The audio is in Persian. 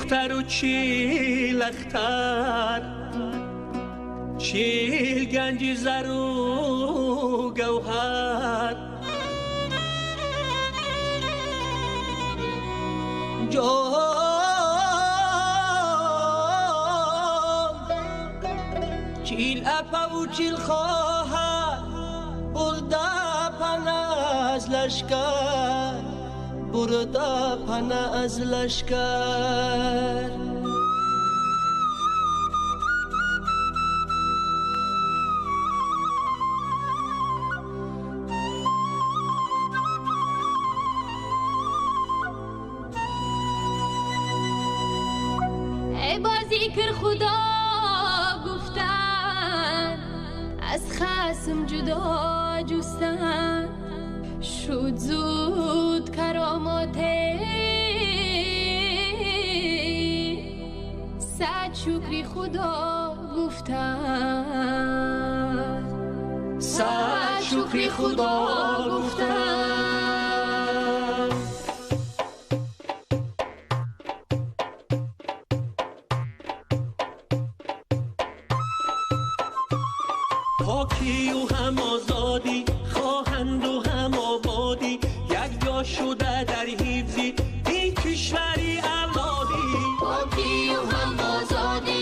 دختر و چیل اختر، چیل گنج زر و گوهر، چیل اپا و چیل خواهر، برده پنه از لشکر، برده پنه از لشکر. ای بازی کر خدا گفتن، از خصم جدا جستن، شد زود کراماته، صد شکری خدا گفتن، صد شکری خدا گفتن. پاکی و هم آزادی خواهند و هم آبادی، یک جا شده در حفظی این کشوری اولادی. پاکی و هم آزادی